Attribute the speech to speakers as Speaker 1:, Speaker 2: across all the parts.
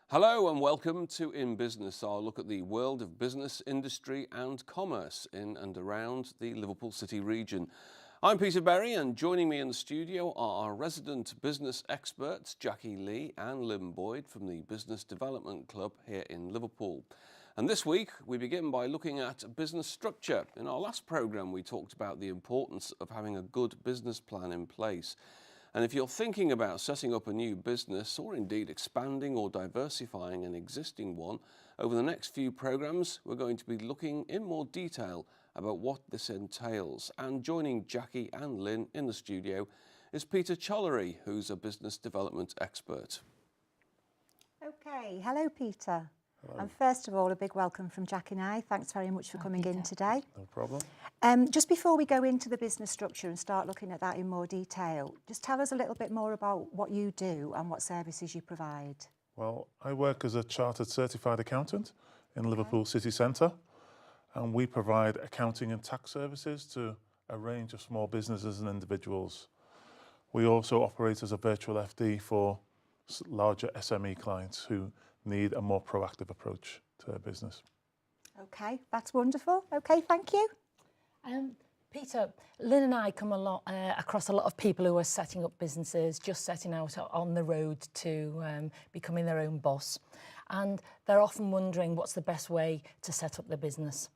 Speaker 1: Hello and welcome to In Business, our look at the world of business, industry and commerce in and around the Liverpool City region. I'm Peter Berry, and joining me in the studio are our resident business experts Jackie Lee and Lynn Boyd from the Business Development Club here in Liverpool. And this week we begin by looking at business structure. In our last programme we talked about the importance of having a good business plan in place. And if you're thinking about setting up a new business or indeed expanding or diversifying an existing one, over the next few programmes we're going to be looking in more detail about what this entails. And joining Jackie and Lynn in the studio is Peter Chollery, who's a business development expert.
Speaker 2: Okay, hello Peter.
Speaker 3: Hello.
Speaker 2: And first of all, a big welcome from Jackie and I. Thanks very much for coming in today.
Speaker 3: No problem.
Speaker 2: Just before we go into the business structure and start looking at that in more detail, just tell us a little bit more about what you do and what services you provide.
Speaker 3: Well, I work as a chartered certified accountant in Liverpool City Centre, and we provide accounting and tax services to a range of small businesses and individuals. We also operate as a virtual FD for larger SME clients who need a more proactive approach to their business.
Speaker 2: Okay, that's wonderful. Okay, thank you.
Speaker 4: Peter, Lynn and I come across a lot of people who are setting up businesses, just setting out on the road to becoming their own boss. And they're often wondering what's the best way to set up their business.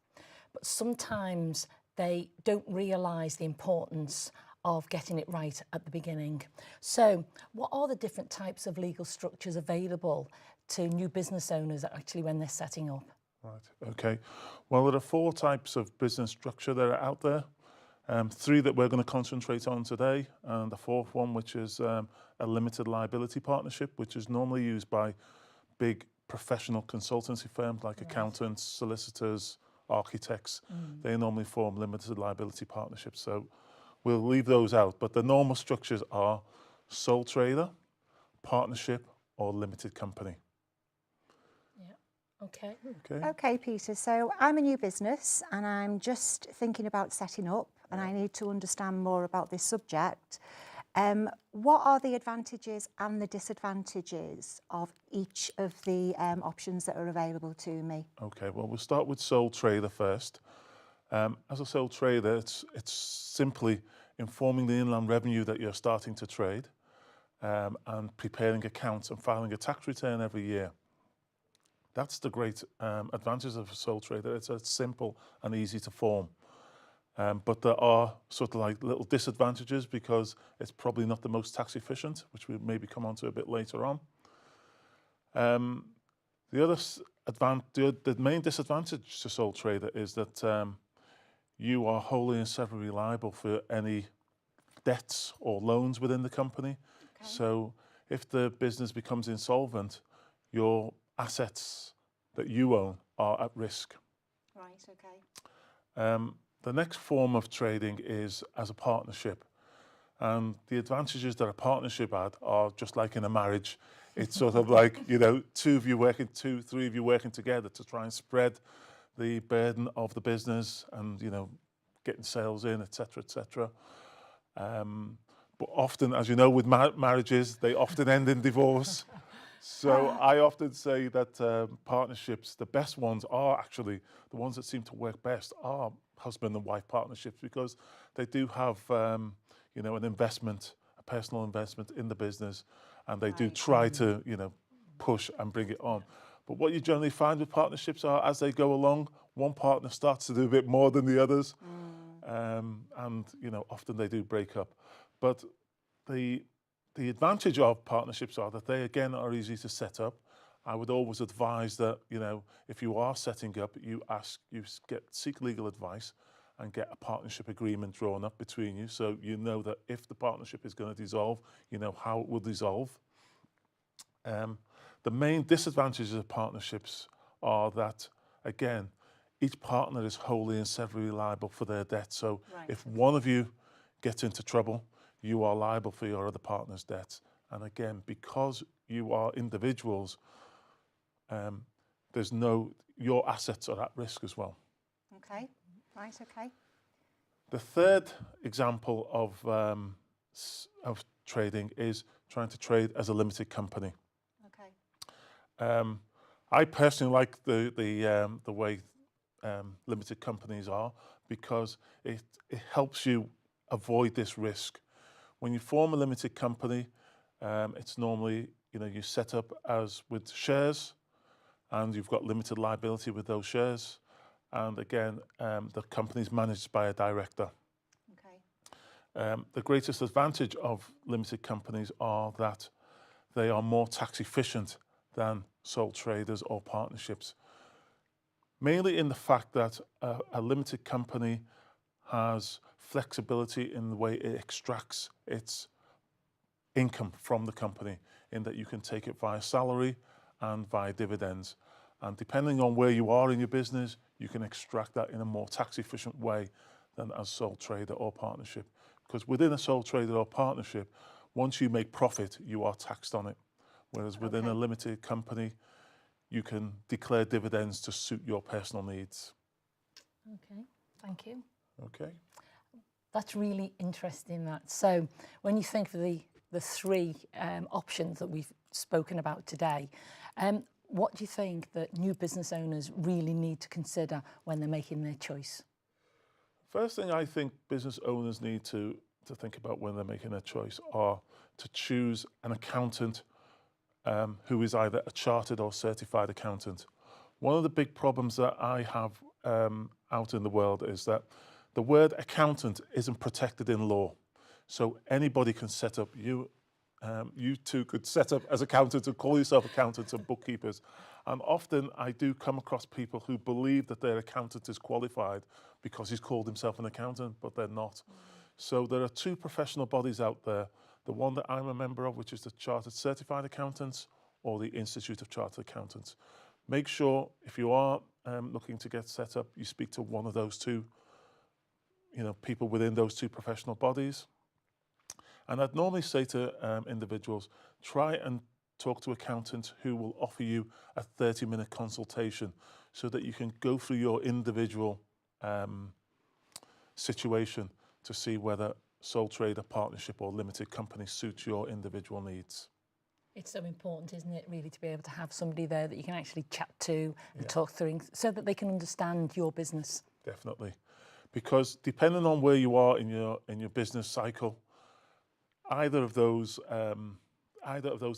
Speaker 4: But sometimes they don't realise the importance of getting it right at the beginning. So what are the different types of legal structures available to new business owners actually when they're setting up?
Speaker 3: Right, okay. Well, there are 4 types of business structure that are out there. 3 that we're going to concentrate on today, and the 4th one, which is a limited liability partnership, which is normally used by big professional consultancy firms like accountants, solicitors, architects. They normally form limited liability partnerships. So we'll leave those out. But the normal structures are sole trader, partnership, or limited company.
Speaker 4: Okay.
Speaker 2: Okay, Peter, so I'm a new business and I'm just thinking about setting up and I need to understand more about this subject. What are the advantages and the disadvantages of each of the options that are available to me?
Speaker 3: Okay, well, we'll start with sole trader first. As a sole trader, it's simply informing the Inland Revenue that you're starting to trade and preparing accounts and filing a tax return every year. That's the great advantage of a sole trader. It's simple and easy to form. But there are sort of like little disadvantages because it's probably not the most tax efficient, which we maybe come on to a bit later on. The main disadvantage to sole trader is that you are wholly and severally liable for any debts or loans within the company. Okay. So if the business becomes insolvent, your assets that you own are at risk.
Speaker 2: Right, okay.
Speaker 3: The next form of trading is as a partnership. And the advantages that a partnership had are just like in a marriage. It's sort of like, 3 of you working together to try and spread the burden of the business and, getting sales in, etc., etc. But often, as you know, with marriages, they often end in divorce. So I often say that partnerships, the best ones are actually, the ones that seem to work best are husband and wife partnerships because they do have, an investment, a personal investment in the business, and they do try to, push and bring it on. But what you generally find with partnerships are as they go along, one partner starts to do a bit more than the others. And, often they do break up. But the advantage of partnerships are that they, again, are easy to set up. I would always advise that, if you are setting up, you seek legal advice and get a partnership agreement drawn up between you. So you know that if the partnership is going to dissolve, you know how it will dissolve. The main disadvantages of partnerships are that, again, each partner is wholly and severally liable for their debt. So if one of you gets into trouble, you are liable for your other partner's debts. And again, because you are individuals, your assets are at risk as well.
Speaker 2: Okay, right, okay.
Speaker 3: The third example of trading is trying to trade as a limited company.
Speaker 2: Okay.
Speaker 3: I personally like the way limited companies are, because it helps you avoid this risk. When you form a limited company, it's normally, you set up as with shares, and you've got limited liability with those shares. And again, the company's managed by a director.
Speaker 2: Okay.
Speaker 3: The greatest advantage of limited companies are that they are more tax efficient than sole traders or partnerships. Mainly in the fact that a limited company has flexibility in the way it extracts its income from the company, in that you can take it via salary and via dividends. And depending on where you are in your business, you can extract that in a more tax efficient way than as sole trader or partnership. Because within a sole trader or partnership, once you make profit, you are taxed on it. Whereas within a limited company, you can declare dividends to suit your personal needs.
Speaker 4: Okay, thank you.
Speaker 3: Okay.
Speaker 4: That's really interesting. That. So when you think of the three options that we've spoken about today, what do you think that new business owners really need to consider when they're making their choice?
Speaker 3: First thing I think business owners need to think about when they're making their choice are to choose an accountant who is either a chartered or certified accountant. One of the big problems that I have out in the world is that the word accountant isn't protected in law. So anybody can set up, you two could set up as accountants and call yourself accountants and bookkeepers. And often I do come across people who believe that their accountant is qualified because he's called himself an accountant, but they're not. So there are two professional bodies out there. The one that I'm a member of, which is the Chartered Certified Accountants, or the Institute of Chartered Accountants. Make sure if you are looking to get set up, you speak to one of those two, people within those two professional bodies. And I'd normally say to individuals, try and talk to accountants who will offer you a 30-minute consultation so that you can go through your individual situation to see whether sole trader, partnership or limited company suits your individual needs.
Speaker 4: It's so important, isn't it, really, to be able to have somebody there that you can actually chat to and talk through so that they can understand your business.
Speaker 3: Definitely. Because depending on where you are in your business cycle, either of those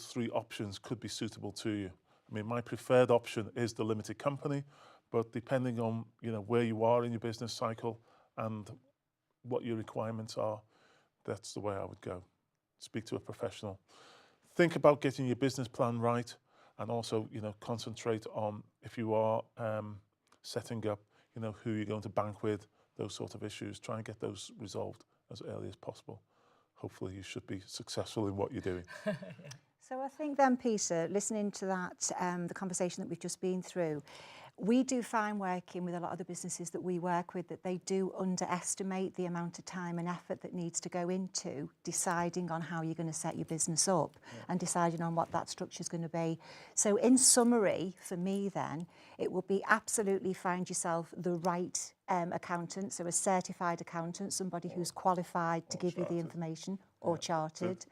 Speaker 3: three options could be suitable to you. I mean, my preferred option is the limited company, but depending on where you are in your business cycle and what your requirements are, that's the way I would go. Speak to a professional. Think about getting your business plan right, and also concentrate on, if you are setting up who you're going to bank with, those sort of issues. Try and get those resolved as early as possible. Hopefully you should be successful in what you're doing.
Speaker 2: So I think then, Peter, listening to that, the conversation that we've just been through, we do find working with a lot of the businesses that we work with that they do underestimate the amount of time and effort that needs to go into deciding on how you're going to set your business up and deciding on what that structure is going to be. So in summary, for me then, it will be absolutely find yourself the right accountant, so a certified accountant, somebody who's qualified to give you the information, or chartered.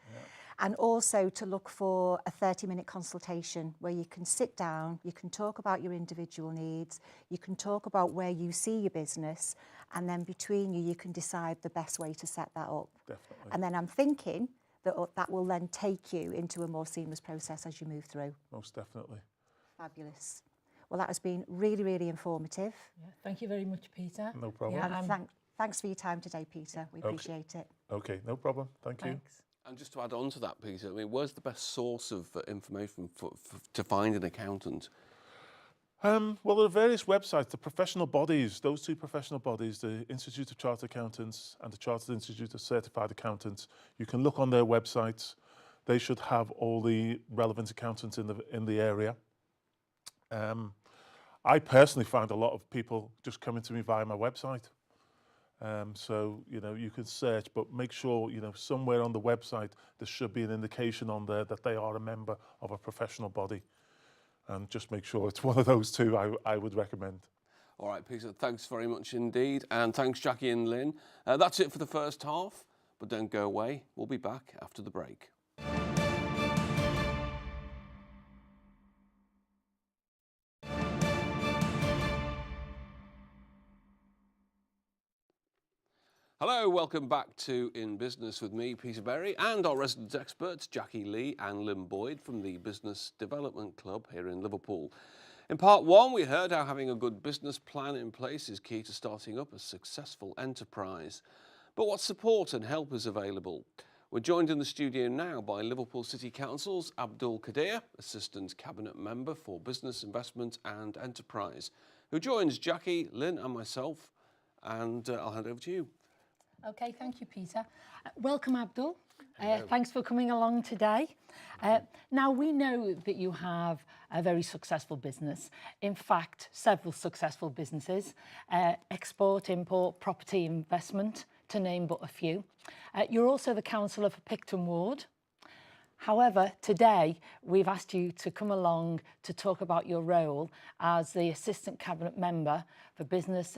Speaker 2: And also to look for a 30-minute consultation where you can sit down, you can talk about your individual needs, you can talk about where you see your business, and then between you can decide the best way to set that up.
Speaker 3: Definitely.
Speaker 2: And then I'm thinking that that will then take you into a more seamless process as you move through.
Speaker 3: Most definitely.
Speaker 2: Fabulous. Well, that has been really, really informative.
Speaker 4: Yeah, thank you very much, Peter.
Speaker 3: No problem.
Speaker 4: Yeah,
Speaker 2: And thanks for your time today, Peter. We appreciate it.
Speaker 3: Okay, no problem. Thank you.
Speaker 4: Thanks.
Speaker 1: And just to add on to that, Peter, I mean, where's the best source of information to find an accountant?
Speaker 3: Well, there are various websites, the professional bodies, those two professional bodies, the Institute of Chartered Accountants and the Chartered Institute of Certified Accountants. You can look on their websites. They should have all the relevant accountants in the area. I personally find a lot of people just coming to me via my website. So, you can search, but make sure, somewhere on the website, there should be an indication on there that they are a member of a professional body. And just make sure it's one of those two I would recommend.
Speaker 1: All right, Peter, thanks very much indeed. And thanks, Jackie and Lynn. That's it for the first half, but don't go away. We'll be back after the break. Hello, welcome back to In Business with me, Peter Berry, and our resident experts, Jackie Lee and Lynn Boyd from the Business Development Club here in Liverpool. In part one, we heard how having a good business plan in place is key to starting up a successful enterprise. But what support and help is available? We're joined in the studio now by Liverpool City Council's Abdul Kadir, Assistant Cabinet Member for Business, Investment and Enterprise, who joins Jackie, Lynn and myself, and I'll hand over to you.
Speaker 4: Okay, thank you, Peter. Welcome, Abdul. Thanks for coming along today. Now, we know that you have a very successful business. In fact, several successful businesses, export, import, property investment, to name but a few. You're also the councillor for Picton Ward. However, today we've asked you to come along to talk about your role as the Assistant Cabinet Member for Business,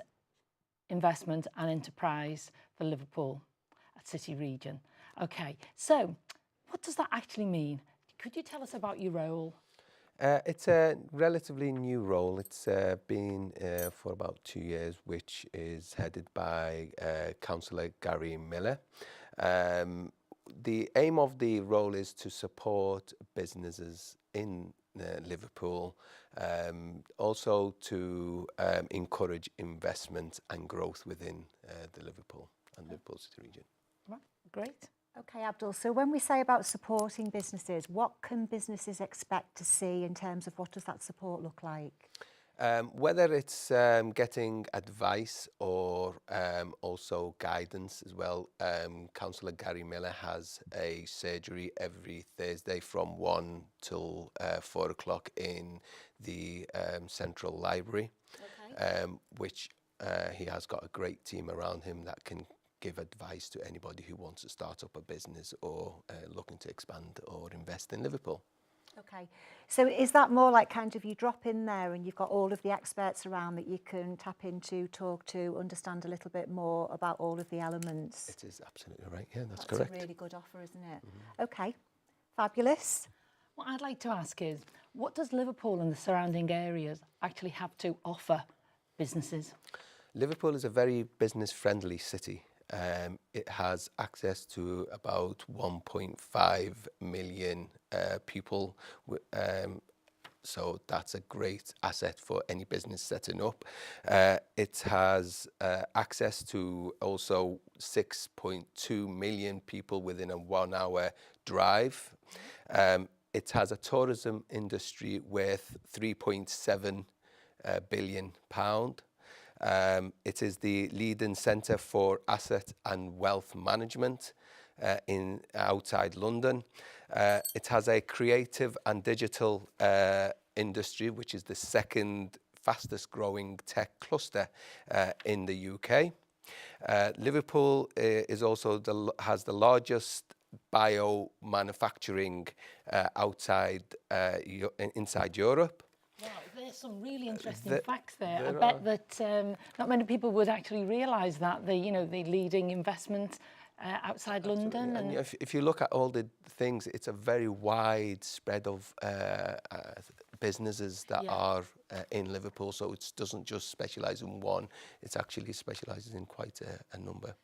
Speaker 4: Investment and Enterprise for Liverpool City Region. Okay, so what does that actually mean? Could you tell us about your role?
Speaker 5: It's a relatively new role. It's been for about 2 years, which is headed by Councillor Gary Miller. The aim of the role is to support businesses in Liverpool, also to encourage investment and growth within the Liverpool and Liverpool City region.
Speaker 4: Right, great.
Speaker 2: Okay, Abdul, so when we say about supporting businesses, what can businesses expect to see in terms of what does that support look like?
Speaker 5: Whether it's getting advice or also guidance as well. Councillor Gary Miller has a surgery every Thursday from 1 till 4 o'clock in the Central Library, which he has got a great team around him that can give advice to anybody who wants to start up a business or looking to expand or invest in Liverpool.
Speaker 2: Okay, so is that more like kind of you drop in there and you've got all of the experts around that you can tap into, talk to, understand a little bit more about all of the elements?
Speaker 5: It is absolutely right, yeah, that's correct.
Speaker 2: That's a really good offer, isn't it? Okay, fabulous.
Speaker 4: What I'd like to ask is, what does Liverpool and the surrounding areas actually have to offer businesses?
Speaker 5: Liverpool is a very business-friendly city. It has access to about 1.5 million people, so that's a great asset for any business setting up. It has access to also 6.2 million people within a 1 hour drive. It has a tourism industry worth £3.7 billion. It is the leading centre for asset and wealth management outside London. It has a creative and digital industry, which is the second fastest growing tech cluster in the UK. Liverpool is also has the largest bio-manufacturing inside Europe.
Speaker 4: Wow, there's some really interesting facts there. I bet that not many people would actually realise that the leading investment outside London.
Speaker 5: And if you look at all the things, it's a very wide spread of businesses that are in Liverpool. So it doesn't just specialise in one; it actually specialises in quite a number.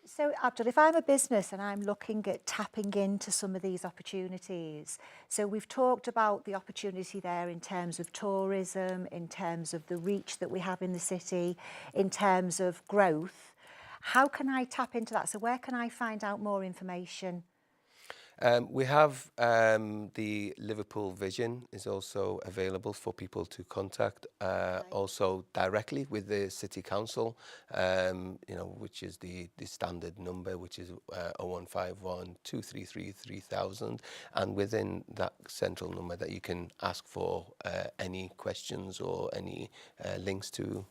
Speaker 2: So, Abdul, if I'm a business and I'm looking at tapping into some of these opportunities, so we've talked about the opportunity there in terms of tourism, in terms of the reach that we have in the city, in terms of growth. How can I tap into that? So where can I find out more information?
Speaker 5: We have the Liverpool Vision is also available for people to contact, also directly with the City Council, which is the standard number, which is 0151 233 3000, and within that central number that you can ask for any questions or any links to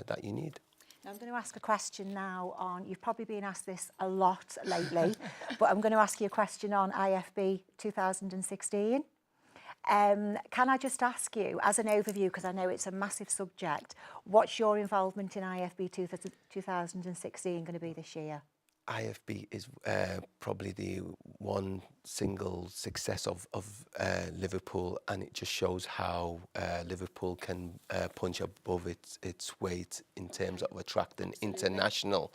Speaker 5: that you need.
Speaker 2: Now I'm going to ask a question now on, you've probably been asked this a lot lately, but I'm going to ask you a question on IFB 2016. Can I just ask you, as an overview, because I know it's a massive subject, what's your involvement in IFB 2016 going to be this year?
Speaker 5: IFB is probably the one single success of Liverpool, and it just shows how Liverpool can punch above its weight in terms of attracting international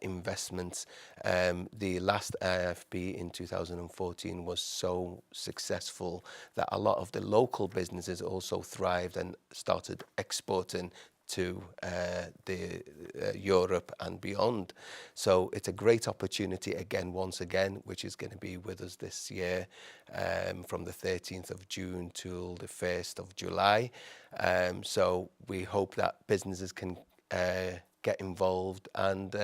Speaker 5: investments. The last IFB in 2014 was so successful that a lot of the local businesses also thrived and started exporting to Europe and beyond. So it's a great opportunity once again, which is going to be with us this year from the 13th of June till the 1st of July. So we hope that businesses can get involved and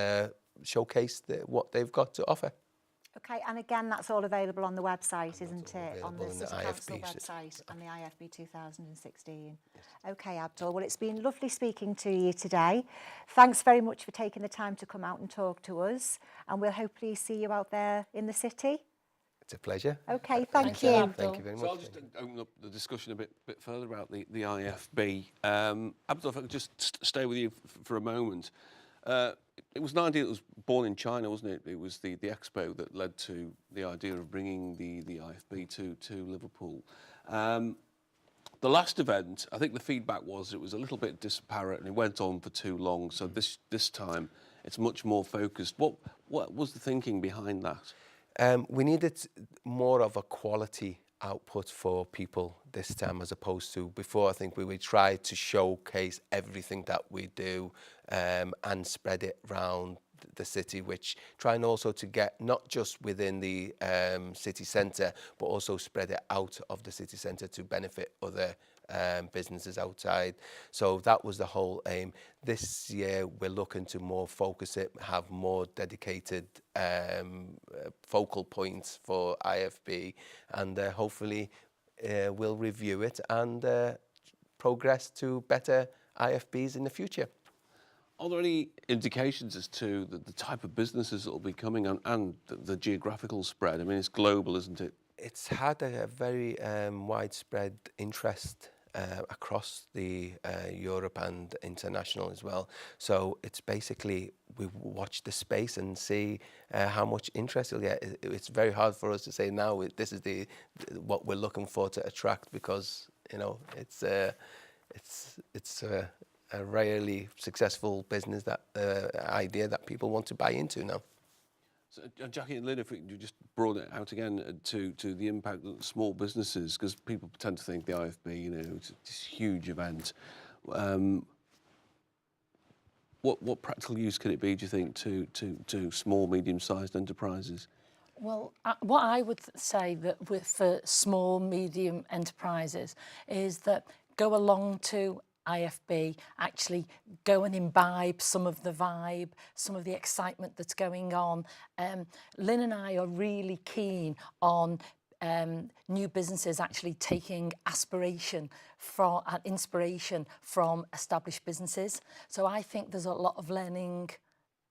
Speaker 5: showcase what they've got to offer.
Speaker 2: Okay, and again, that's all available on the website, isn't it? On the
Speaker 5: available on the
Speaker 2: City Council
Speaker 5: IFB
Speaker 2: website and the IFB 2016. Okay, Abdul, well, it's been lovely speaking to you today. Thanks very much for taking the time to come out and talk to us, and we'll hopefully see you out there in the city.
Speaker 5: It's a pleasure.
Speaker 2: Okay, thank you.
Speaker 4: Abdul.
Speaker 5: Thank you very
Speaker 1: So I'll
Speaker 5: much.
Speaker 1: just open up the discussion a bit further about the IFB. Abdul, if I could just stay with you for a moment. It was an idea that was born in China, wasn't it? It was the expo that led to the idea of bringing the IFB to Liverpool. The last event, I think the feedback was it was a little bit disparate and it went on for too long. So this time it's much more focused. What was the thinking behind that?
Speaker 5: We needed more of a quality output for people this time as opposed to before. I think we would try to showcase everything that we do and spread it around the city, which trying also to get not just within the city centre, but also spread it out of the city centre to benefit other businesses outside. So that was the whole aim. This year we're looking to more focus it, have more dedicated focal points for IFB, and hopefully we'll review it and progress to better IFBs in the future.
Speaker 1: Are there any indications as to the type of businesses that will be coming and the geographical spread? I mean, it's global, isn't it?
Speaker 5: It's had a very widespread interest across the Europe and international as well. So it's basically we watch the space and see how much interest you'll get. It's very hard for us to say now this is what we're looking for to attract, because it's a rarely successful business, that idea that people want to buy into now.
Speaker 1: So, Jackie and Lynn, if we just brought it out again to the impact of small businesses, because people tend to think the IFB, it's this huge event. What practical use can it be, do you think, to small, medium-sized enterprises?
Speaker 4: Well, what I would say that for small, medium enterprises is that go along to IFB, actually go and imbibe some of the vibe, some of the excitement that's going on. Lynn and I are really keen on new businesses actually taking aspiration from and inspiration from established businesses. So I think there's a lot of learning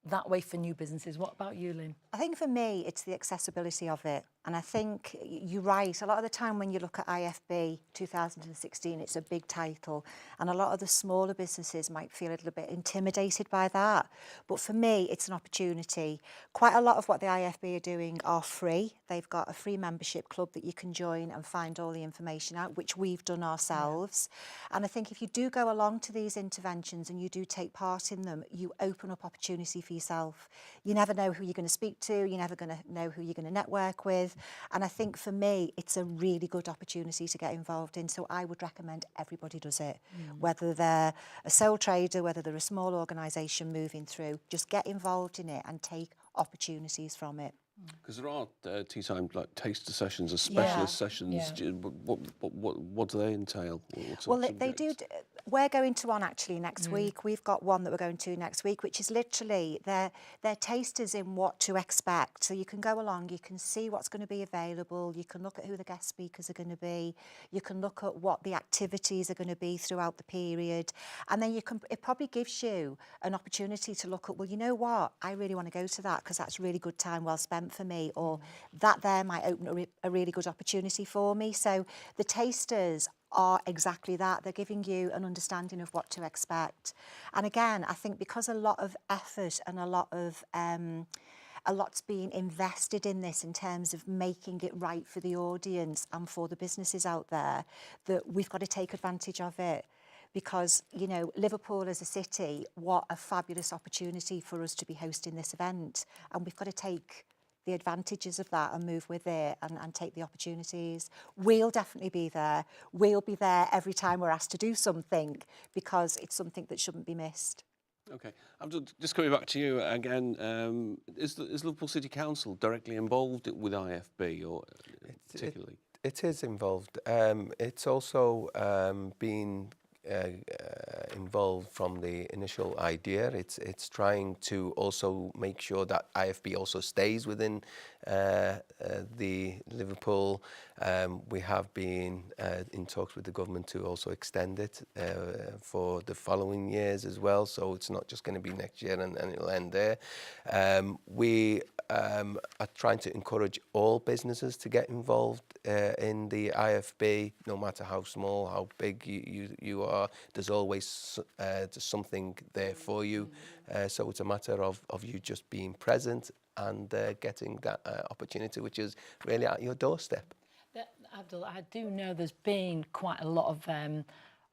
Speaker 4: that way for new businesses. What about you, Lynn?
Speaker 2: I think for me, it's the accessibility of it. And I think you're right. A lot of the time when you look at IFB 2016, it's a big title. And a lot of the smaller businesses might feel a little bit intimidated by that. But for me, it's an opportunity. Quite a lot of what the IFB are doing are free. They've got a free membership club that you can join and find all the information out, which we've done ourselves. Yeah. And I think if you do go along to these interventions and you do take part in them, you open up opportunity for yourself. You never know who you're going to speak to. You're never going to know who you're going to network with. And I think for me, it's a really good opportunity to get involved in. So I would recommend everybody does it, whether they're a sole trader, whether they're a small organisation moving through, just get involved in it and take opportunities from it.
Speaker 1: Because there are tea time like taster sessions or specialist sessions.
Speaker 4: Yeah.
Speaker 1: What do they entail?
Speaker 2: Well, they do. We're going to one actually next week. We've got one that we're going to next week, which is literally they're tasters in what to expect. So you can go along, you can see what's going to be available, you can look at who the guest speakers are going to be, you can look at what the activities are going to be throughout the period, and then it probably gives you an opportunity to look at, well, you know what, I really want to go to that because that's a really good time well spent for me, or that there might open a really good opportunity for me. So the tasters are exactly that. They're giving you an understanding of what to expect. And again, I think because a lot of effort and a lot of a lot's being invested in this in terms of making it right for the audience and for the businesses out there, that we've got to take advantage of it. Because, you know, Liverpool as a city, what a fabulous opportunity for us to be hosting this event. And we've got to take the advantages of that and move with it and take the opportunities. We'll definitely be there. We'll be there every time we're asked to do something, because it's something that shouldn't be missed.
Speaker 1: Okay, I'm just coming back to you again. Is Liverpool City Council directly involved with IFB, or particularly?
Speaker 5: It is involved. It's also been involved from the initial idea. It's trying to also make sure that IFB also stays within the Liverpool. We have been in talks with the government to also extend it for the following years as well. So it's not just going to be next year and it'll end there. We are trying to encourage all businesses to get involved in the IFB, no matter how small, how big you are. There's always something there for you. So it's a matter of you just being present and getting that opportunity, which is really at your doorstep.
Speaker 4: Abdul, I do know there's been quite a lot of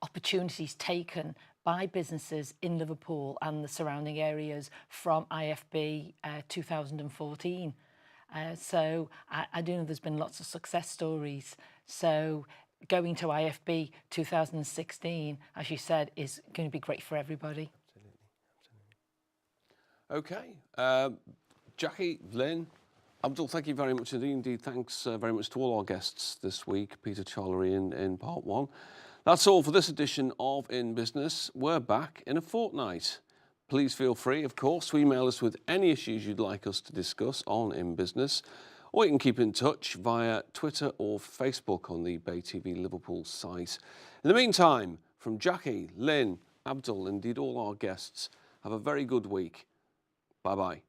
Speaker 4: opportunities taken by businesses in Liverpool and the surrounding areas from IFB 2014. So I do know there's been lots of success stories. So going to IFB 2016, as you said, is going to be great for everybody.
Speaker 1: Absolutely. Okay. Jackie, Lynn, Abdul, thank you very much indeed. Indeed, thanks very much to all our guests this week, Peter Chollery in part one. That's all for this edition of In Business. We're back in a fortnight. Please feel free, of course, to email us with any issues you'd like us to discuss on In Business, or you can keep in touch via Twitter or Facebook on the Bay TV Liverpool site. In the meantime, from Jackie, Lynn, Abdul, indeed all our guests, have a very good week. Bye-bye.